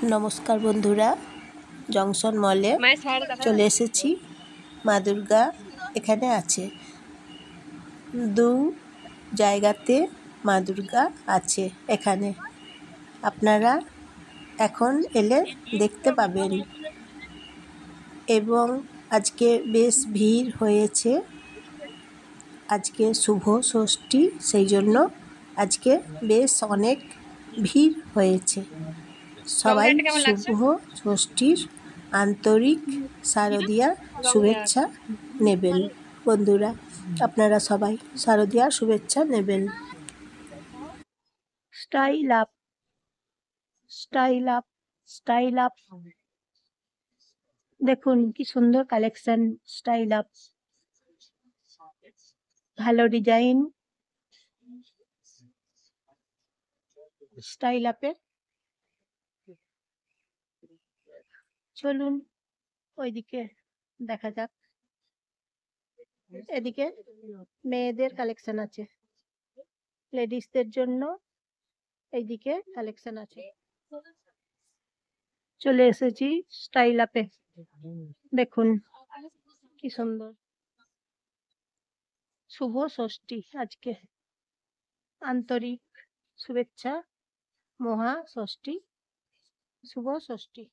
নমস্কার বন্ধুরা, জংশন মলে চলে এসেছি। মা দুর্গা এখানে আছে, দু জায়গাতে মা দুর্গা আছে এখানে। আপনারা এখন এলে দেখতে পাবেন। এবং আজকে বেশ ভিড় হয়েছে, আজকে শুভ ষষ্ঠী, সেই জন্য আজকে বেশ অনেক ভিড় হয়েছে। সবাই শুভ ষষ্ঠীর আন্তরিক শারদীয়া শুভেচ্ছা নেবেন। বন্ধুরা, আপনারা সবাই শারদীয়া শুভেচ্ছা নেবেন। Style up, style up, style up. দেখুন কি সুন্দর কালেকশন। স্টাইল আপ, ভালো ডিজাইন। স্টাইল আপের চলুন ওইদিকে দেখা যাক। এদিকে মেয়েদের কালেকশন আছে, লেডিসদের জন্য এইদিকে কালেকশন আছে। চলে এসেছি স্টাইল আপে। দেখুন কি সুন্দর। শুভ ষষ্ঠী আজকে, আন্তরিক শুভেচ্ছা, মহা ষষ্ঠী, শুভ ষষ্ঠী।